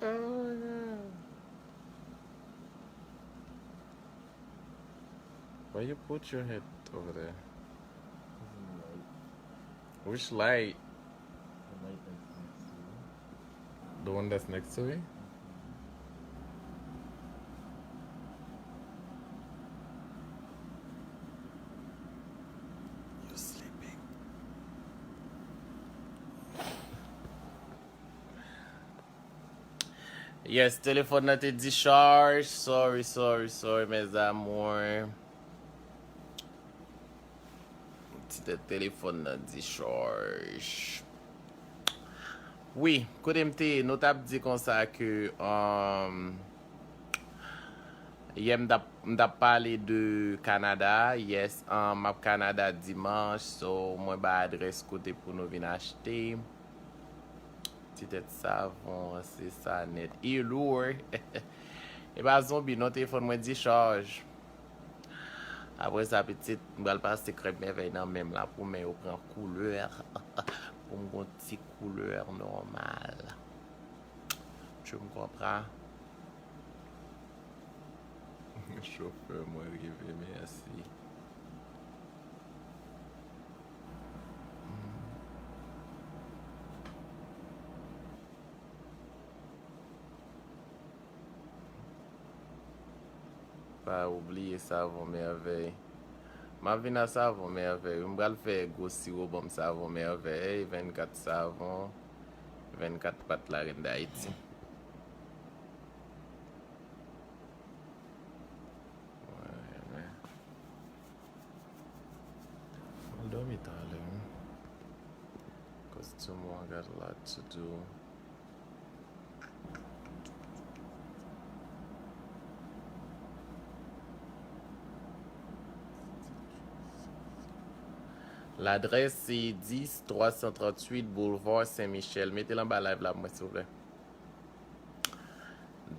Oh, yeah. Why you put your head over there? Which light? The light that's next to you. The one that's next to me? You're sleeping. Yes, téléphone a été discharge. Sorry, mes amours. C'était téléphone a discharge. Oui, kote mte, nou tap di kon sa ke ye mdap pale de Kanada. Yes, map Kanada dimanche. So, mwen ba adres kote pou nou vin achete. Titet savon, se sa net. E lour. E ba zombi, nou telefon mwen di charge. Apre sa petit, mbal passe krep men vey nan menm la pou men yo pren kouleur. Pou mwen ti kouleur normal. Tu me comprends? Chauffeur, moi, rive, merci. Pas oublier savon merveille. Ma vin à savon merveille. Je vais faire go sirop bon savon merveille. 24 savon. 24 pat la reine d'Haïti. Ouais. I'll do it, darling. Because tomorrow I got a lot to do. L'adresse c'est 10 338 Boulevard Saint-Michel. Mettez-le en bas live là, moi, s'il vous plaît.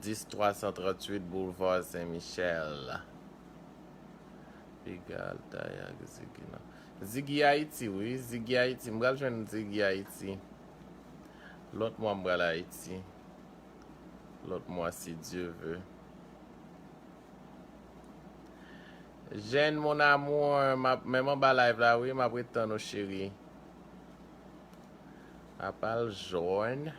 10 338 Boulevard Saint-Michel. Égal, Tayag, Ziggy, non. Ziggy Haïti, oui. Ziggy Haïti. Je vais joindre Ziggy Haïti. L'autre mois, je vais Haïti. L'autre mois, si Dieu veut. Jeanne, mon amour, même en bas live là, oui, ma prétend nos chéris. Appelle Joanne.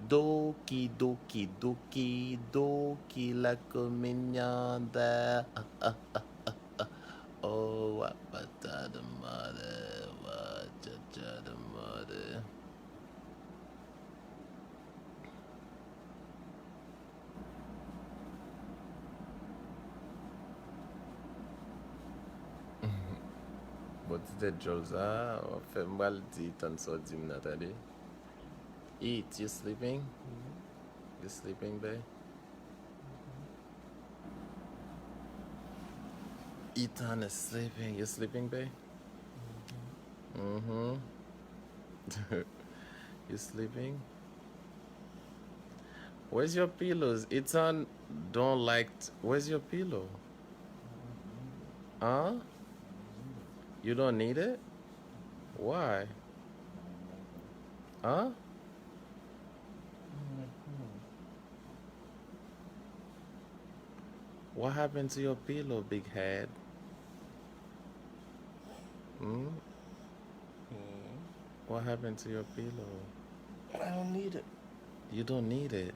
Doki, doki, doki, doki, la comignonde. Oh, wapata the mother, wachacha the mother. But the Jolza, fait mal dit, tan so dim Nathalie. Eat, you sleeping? You sleeping, babe? Ethan is sleeping. You sleeping, babe? Mm-hmm. You sleeping? Where's your pillows? Ethan don't like... Where's your pillow? Huh? You don't need it? Why? Huh? What happened to your pillow, big head? Hmm? What happened to your pillow? I don't need it. You don't need it.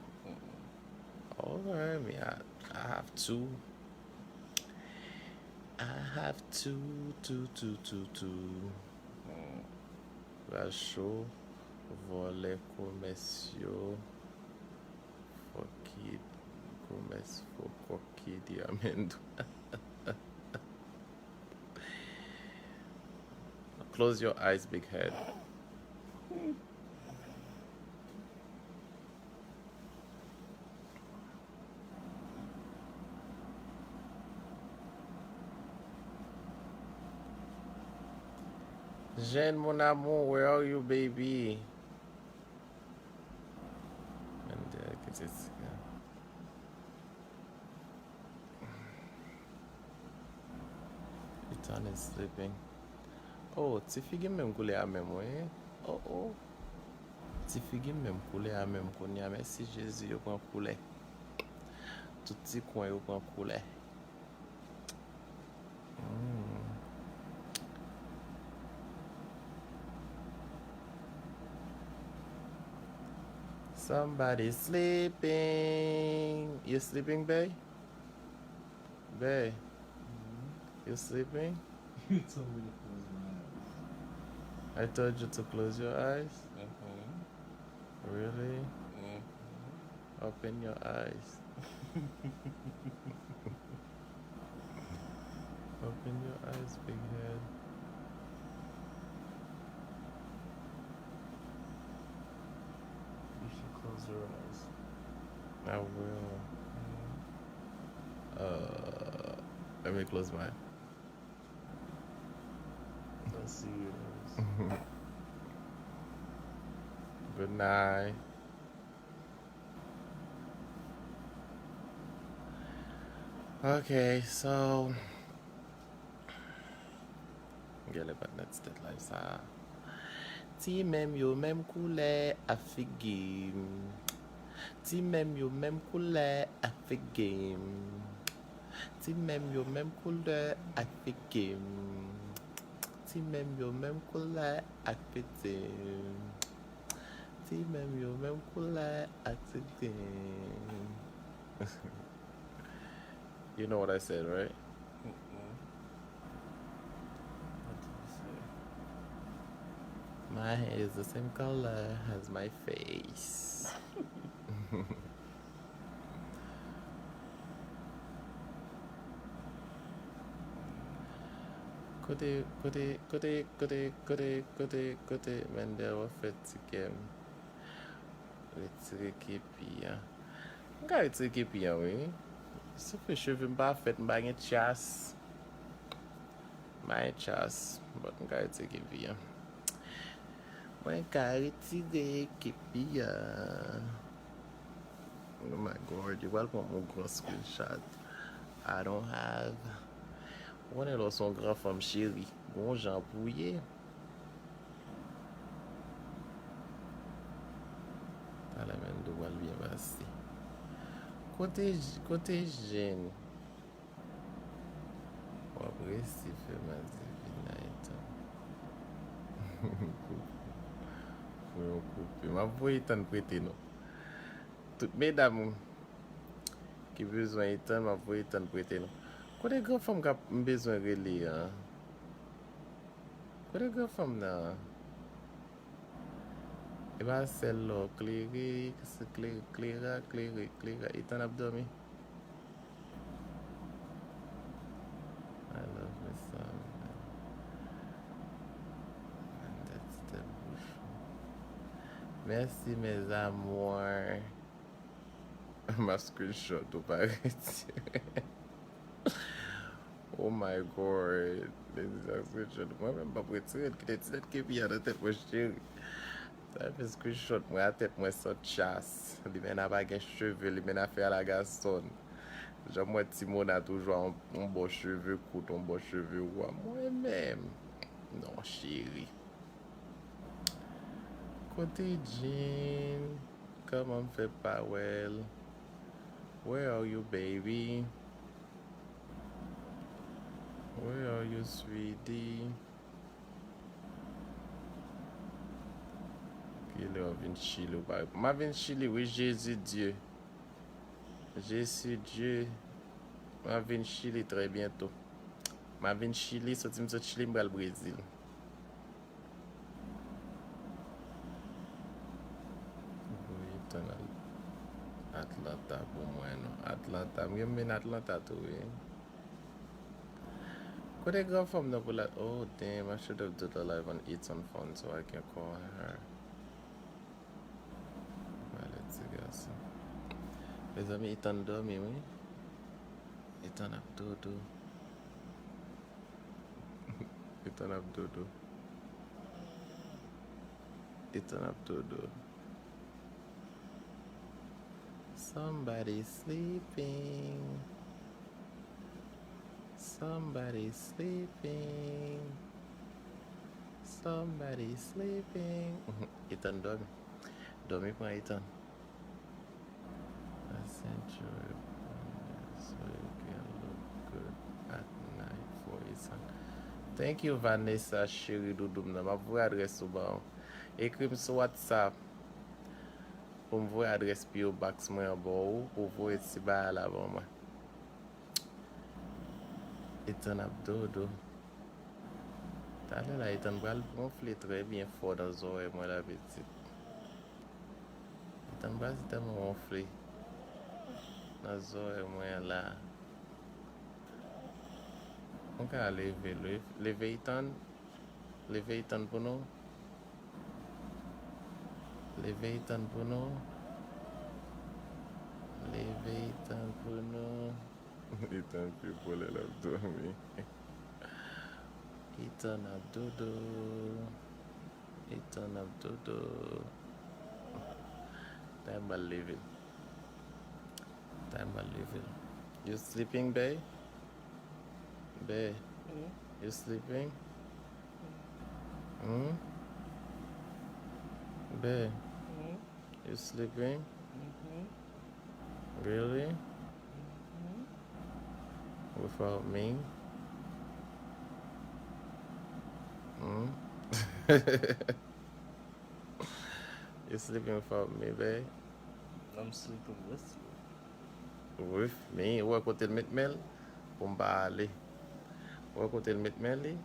Alright, I have two. I have two. Rachou, volet commerciaux, foki, commerce, foki, diamendo. Close your eyes, big head. Jeanne, mon amour, where are you, baby? Ethan is sleeping. Oh, ti figi même koule a même, oui. Oh, oh. Ti figi même koule a même qu'on y a. Merci Jésus, yo prend koule. Tout petit coin yo prend koule. Somebody sleeping. You sleeping, babe? Babe, you sleeping? You told me to close my eyes. I told you to close your eyes. Really? Open your eyes. Open your eyes, big head. You should close your eyes. I will. Let me close mine. Let's see yours. Good night. Okay, so gele pat net stet live sa. Ti même yo même couleur a fait game. Ti même yo même couleur a fait game. Ti même yo même couleur a fait game. Ti même yo même couleur a fait game. Ti même yo même couleur a fait game. You know what I said, right? What did you say? My hair is the same color as my face. Côté Mendel wa fatigué. Retire képi ya. Nga retire képi ya oui. Se fe cheve mba fet mba gen chas. Mba gen chas. But nga retire képi ya. Mwen ka retire képi ya. Oh my god, you want mon grand screenshot. I don't have. On est là son grand femme chérie. Bon Jean Pouillet. Tati Mendel Masisi. Côté jeune. Après, si fait ma divinité. Faut couper. Ma voix est en prêté, non. Toutes mesdames qui besoin étant, ma voix est en prêté, non. Côté grand femme qui a besoin de relire, hein. Côté grand femme, là. Et bien, celle-là, Cléry, Cléra, est en abdomen. I love Mezanmi. And that's the bush. Merci, mes amours. Ma screenshot, ou pas retirer. Oh my god. Les screenshot. Moi-même, pas retirer. Qui était dit que bien dans tête, moi, chérie. Ça fait screenshot, moi, à tête, moi, ça chasse. Li men a pas gen cheveux, li men a fait à la garçon. Genre, moi, Timon a toujours un beau cheveu court, un beau cheveu roi. Moi-même. Non, chérie. Côté Jean, comment me fait pas well? Where are you, baby? Where are you, sweetie? Il est venu Chili ou pas? Ma venu Chili, oui, Jésus Dieu. Jésus Dieu. Ma venu Chili très bientôt. Ma venu Chili, sorti me Chili, m'bral le Brésil. Oui, ton Atlanta pour moi, non. Atlanta, je mène Atlanta tout, oui. Côté grand femme, non, pour la. Oh, damn, I should have done the live on Eats on Fun so I can call her. Let's see, les amis, ils t'ont dormi, oui? Ils t'ont abdodo. Ils t'ont abdodo. Ils t'ont abdodo. Somebody sleeping. Somebody sleeping. Somebody sleeping. Ethan dormi. Dormi pour Ethan. A century so you can look good at night for Ethan. Thank you, Vanessa, chérie Doudoum. Je vais vous adresse au bon. Écris-moi sur WhatsApp pour me voir adresse PO Box moi en bon pour vous ici bas là avant moi. Ethan Abdodo. T'as là, Ethan va gonfler très bien fort dans les oreilles, moi la petite. Ethan va tellement gonfler dans les oreilles, moi là. On va lever Ethan pour nous. Lever Ethan pour nous. Lever Ethan pour nous. Ethan plus pour les dormir. Ethan Abdodo. Ethan Abdodo. Time I living. Time I living. You sleeping, babe? Babe, you sleeping? Hmm? Babe, you sleeping? Really? Without me? Hmm? You sleeping without me, babe? I'm sleeping with you. With me? Ou à côté de Mel? Pour me aller. Ou à côté de Mel?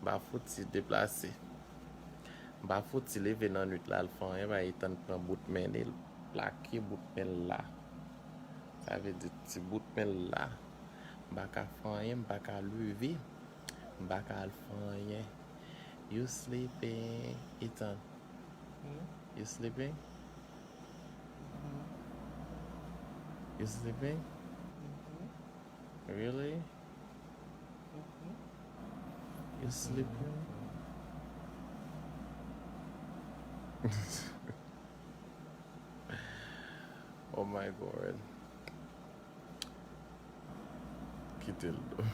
Bah, faut se déplacer. Bah, faut se lever dans la nuit là, le fond. Il va y prendre bout de main, il plaquer bout de main là. Ça veut dire petit bout de main là. Bah, qu'à faire, bah, qu'à lever. Bah, qu'à le faire. You sleeping, Ethan? You sleeping? You sleeping? Really? You sleeping? Oh my God. Quittez-le.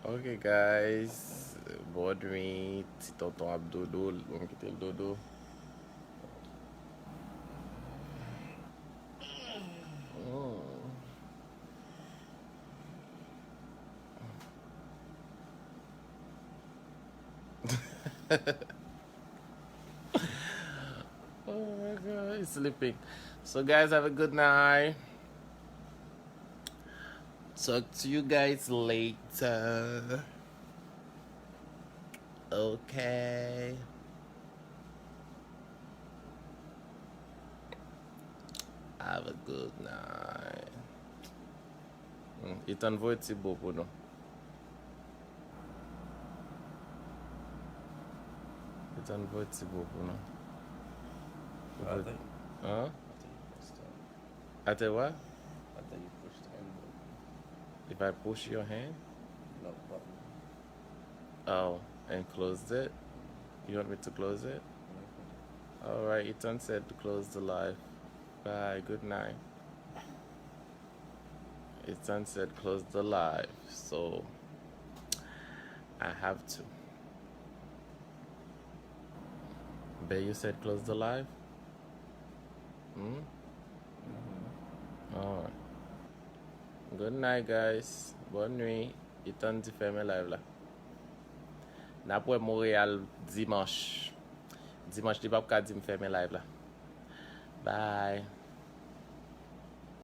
Ok guys, bonne nuit, petit tonton Abdodo, on va quitter le dodo. Oh my God, he's sleeping. So guys, have a good night. Talk to you guys later. Okay. Have a good night. Ethan voit si beau pour nous. Ethan voit si beau pour nous. I think. Huh? I think you pushed him. I tell what? I think you pushed him. If I push your hand? No button. Oh, and closed it? You want me to close it? Alright, Ethan said to close the live. Bye, good night. Ethan said close the live, so I have to. Babe, you said close the live? Alright. Good night, guys. Bonne nuit. Ethan dit fermer live là. N'après Montréal dimanche. Dimanche, il va pas dire me fermer live là. Bye.